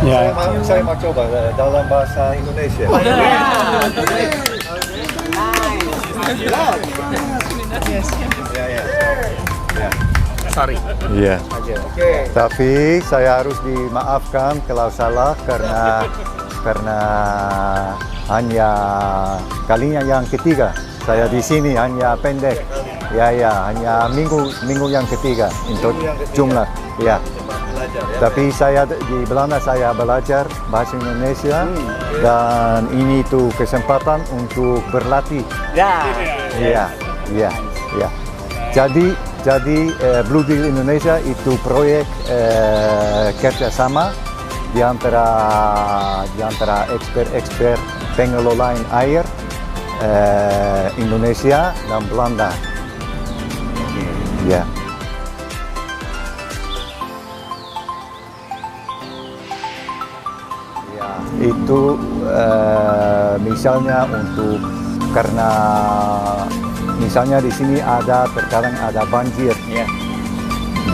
Ya. Saya mau coba dalam bahasa Indonesia. Sorry. Iya. Oke. Tapi saya harus dimaafkan kalau salah karena hanya kalinya yang ketiga. Saya di sini hanya pendek. Ya, hanya minggu yang ketiga untuk jumlah. Ya. Tapi saya di Belanda saya belajar bahasa Indonesia dan ini tuh kesempatan untuk berlatih. Iya. Jadi Blue Deal Indonesia itu proyek kerjasama di antara expert pengelolaan air Indonesia dan Belanda. Ya. Itu misalnya untuk karena misalnya di sini terkadang ada banjir,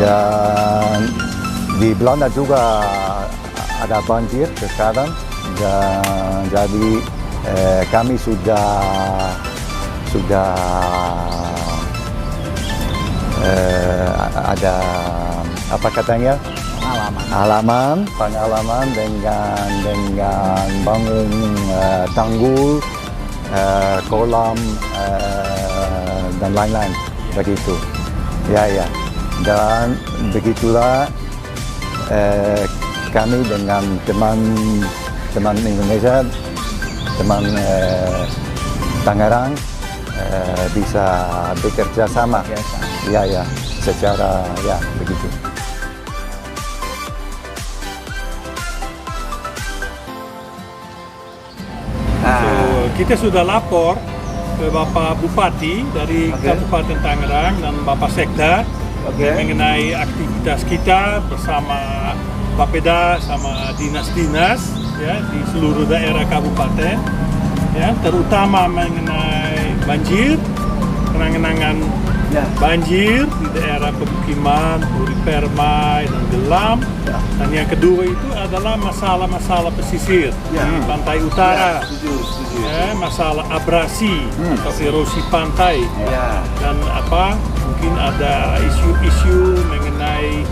dan di Belanda juga ada banjir terkadang, dan jadi kami sudah ada apa katanya pengalaman dengan bangun tanggul, kolam dan lain-lain begitu. Ya. Dan begitulah kami dengan teman Indonesia, teman Tangerang bisa bekerja sama. Ya, secara begitu. Kita sudah lapor ke Bapak Bupati dari Kabupaten Tangerang dan Bapak Sekda mengenai aktivitas kita bersama Bapeda sama dinas-dinas ya di seluruh daerah kabupaten, ya, terutama mengenai banjir, penanganan banjir di daerah pemukiman, Puri Permai dan Gelam. Dan yang kedua itu adalah masalah-masalah pesisir di pantai utara, masalah abrasi atau erosi pantai, dan mungkin ada isu-isu mengenai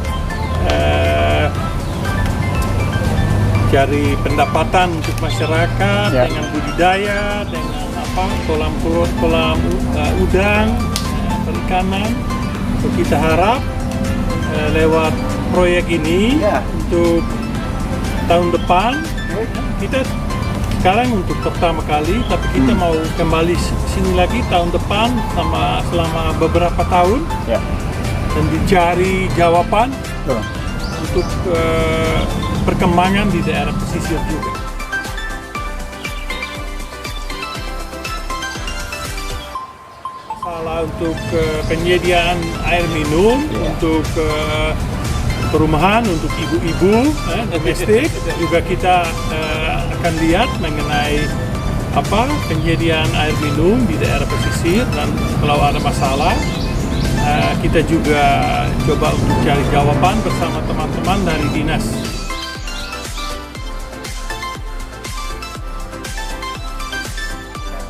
cari pendapatan untuk masyarakat dengan budidaya, dengan kolam udang, perikanan. Kita harap lewat proyek ini untuk tahun depan, kita sekarang untuk pertama kali, tapi kita mau kembali sini lagi tahun depan selama beberapa tahun dan dicari jawaban untuk perkembangan di daerah pesisir juga. Masalah untuk penyediaan air minum untuk perumahan, untuk ibu-ibu domestik juga kita akan lihat mengenai penyediaan air minum di daerah pesisir, dan kalau ada masalah kita juga coba untuk cari jawaban bersama teman-teman dari dinas.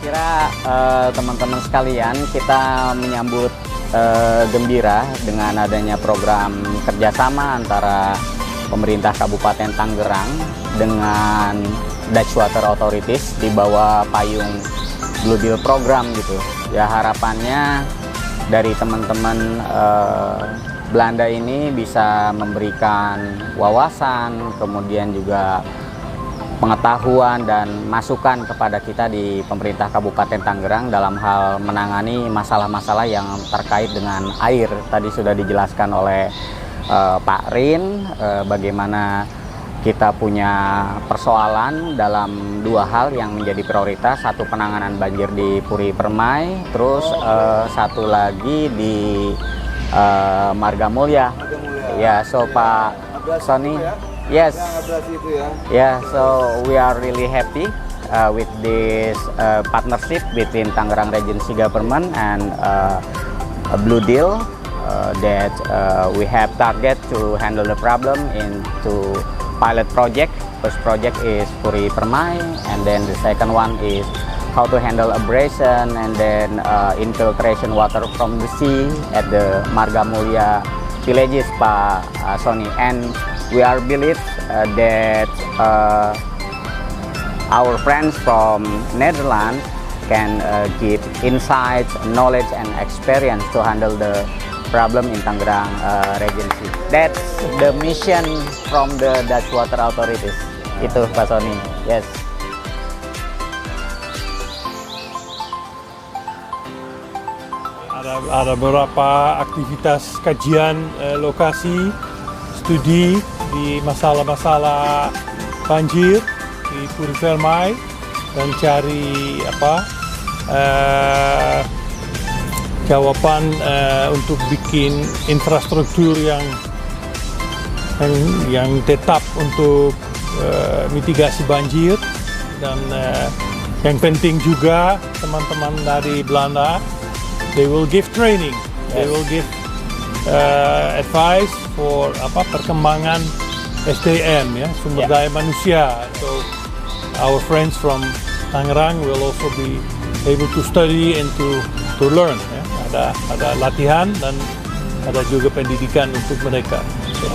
Kira teman-teman sekalian, kita menyambut gembira dengan adanya program kerjasama antara pemerintah Kabupaten Tangerang dengan Dutch Water Authorities di bawah payung Blue Deal program gitu. Ya, harapannya dari teman-teman Belanda ini bisa memberikan wawasan, kemudian juga pengetahuan dan masukan kepada kita di pemerintah Kabupaten Tangerang dalam hal menangani masalah-masalah yang terkait dengan air. Tadi sudah dijelaskan oleh Pak Rin bagaimana kita punya persoalan dalam dua hal yang menjadi prioritas. Satu, penanganan banjir di Puri Permai, terus satu lagi di Margamulya. Ya, so Pak Sony. Yes. Yeah, so we are really happy with this partnership between Tangerang Regency Government and Blue Deal. that we have target to handle the problem into pilot project. First project is Puri Permai, and then the second one is how to handle abrasion and then infiltration water from the sea at the Marga Mulia villages, Pak Sony. And we are believe that our friends from Netherlands can give insights, knowledge, and experience to handle the problem in Tangerang Regency. That's the mission from the Dutch Water Authorities. Itu Pak Sony. Yes. Ada beberapa aktivitas kajian lokasi, studi di masalah-masalah banjir di Puri Permai dan cari jawaban untuk bikin infrastruktur yang tetap untuk mitigasi banjir, dan yang penting juga teman-teman dari Belanda, they will give training, they will give advice for perkembangan SDM, ya, sumber daya manusia. So our friends from Tangerang will also be able to study and to learn. Ya. Ada latihan dan ada juga pendidikan untuk mereka. So,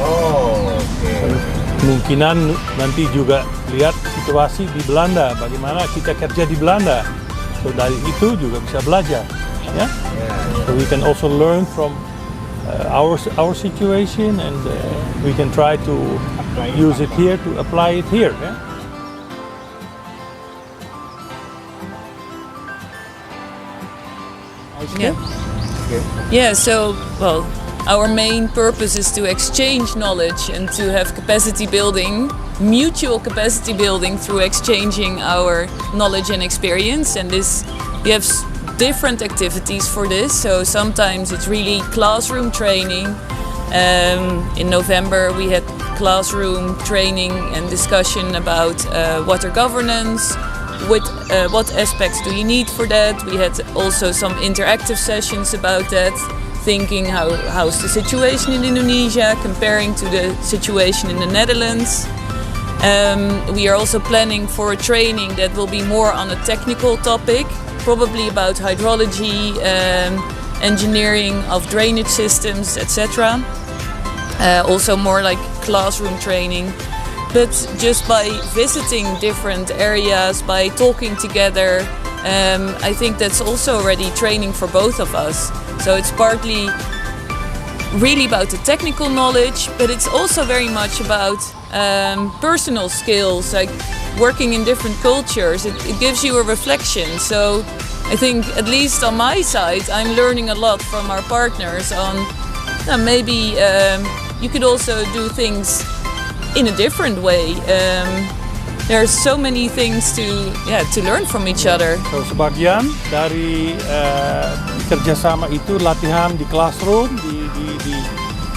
kemungkinan nanti juga lihat situasi di Belanda, bagaimana kita kerja di Belanda. So dari itu juga bisa belajar. Ya. So we can also learn from our situation, and we can try to use it here, to apply it here. Yeah? Yeah, so, well, our main purpose is to exchange knowledge and to have capacity building, mutual capacity building through exchanging our knowledge and experience. And this, we have different activities for this. So sometimes it's really classroom training. In November we had classroom training and discussion about water governance. What aspects do you need for that? We had also some interactive sessions about that, thinking how's the situation in Indonesia comparing to the situation in the Netherlands. We are also planning for a training that will be more on a technical topic, probably about hydrology, engineering of drainage systems, etc. Also more like classroom training. But just by visiting different areas, by talking together, I think that's also already training for both of us. So it's partly really about the technical knowledge, but it's also very much about personal skills, like working in different cultures. It gives you a reflection. So I think, at least on my side, I'm learning a lot from our partners on maybe you could also do things in a different way. There are so many things to learn from each other. So sebagian dari kerjasama itu latihan di classroom,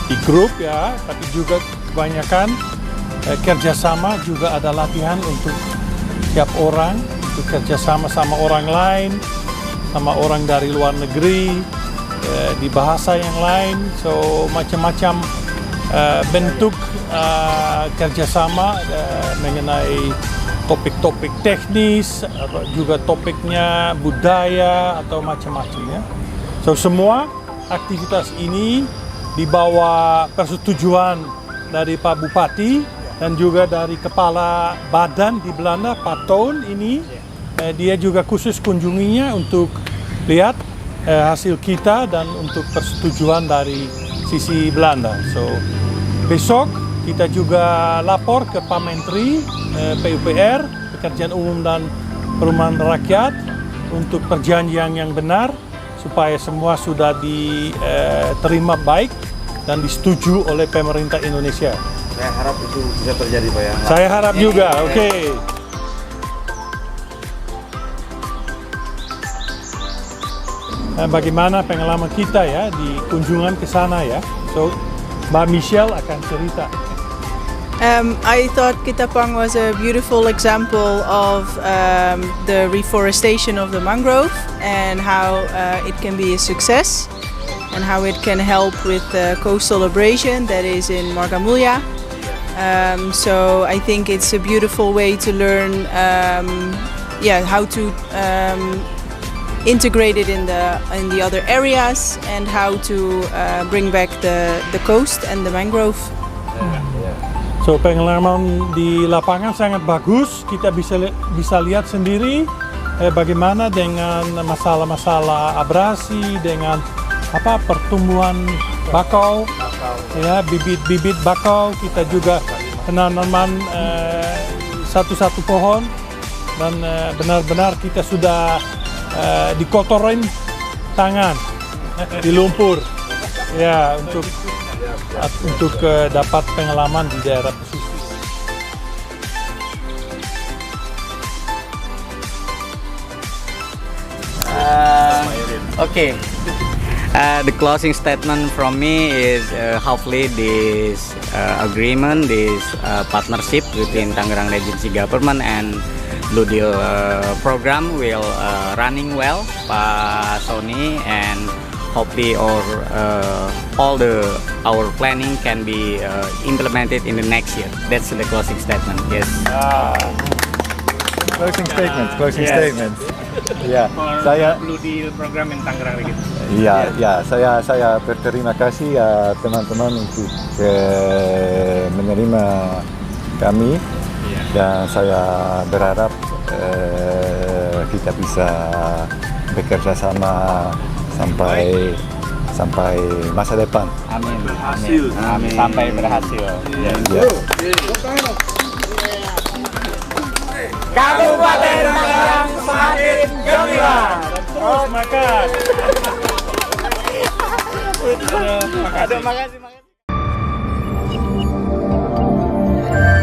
di grup ya, tapi juga kebanyakan kerjasama juga ada latihan untuk setiap orang, untuk kerjasama sama orang lain, sama orang dari luar negeri, di bahasa yang lain. So macam-macam bentuk kerjasama mengenai topik-topik teknis, atau juga topiknya budaya atau macam-macam ya. So semua aktivitas ini di bawah persetujuan dari Pak Bupati dan juga dari Kepala Badan di Belanda, Pak Toon ini. Dia juga khusus kunjunginya untuk lihat hasil kita dan untuk persetujuan dari sisi Belanda. So besok kita juga lapor ke Pak Menteri PUPR, Pekerjaan Umum dan Perumahan Rakyat, untuk perjanjian yang benar supaya semua sudah diterima baik dan disetujui oleh pemerintah Indonesia. Saya harap itu bisa terjadi, Pak ya. Saya harap juga, oke. Bagaimana pengalaman kita ya di kunjungan ke sana ya. So Mbak Michelle akan cerita. I thought Kitapang was a beautiful example of the reforestation of the mangrove and how it can be a success. and how it can help with the coastal abrasion that is in Margamulya. So I think it's a beautiful way to learn how to integrate it in the other areas and how to bring back the coast and the mangrove. So pengalaman di lapangan sangat bagus. Kita bisa lihat sendiri bagaimana dengan masalah-masalah abrasi, dengan pertumbuhan bakau, ya bibit-bibit bakau. Kita juga penanaman satu-satu pohon dan benar-benar kita sudah dikotorin tangan di lumpur, ya untuk dapat pengalaman di daerah pesisir. Okay. The closing statement from me is hopefully this agreement, this partnership between Tangerang Regency Government and Blue Deal program will running well, Pak Sony, and hopefully all our planning can be implemented in the next year. That's the closing statement. Yes. Closing statement. Ya, Blue Deal program in Tangerang Regency. Ya, saya berterima kasih ya teman-teman untuk menerima kami, dan saya berharap kita bisa bekerja sama sampai masa depan. Amin. Sampai berhasil. Ya. Kabupaten Tangerang semakin gembira. Terus makan. Makasih.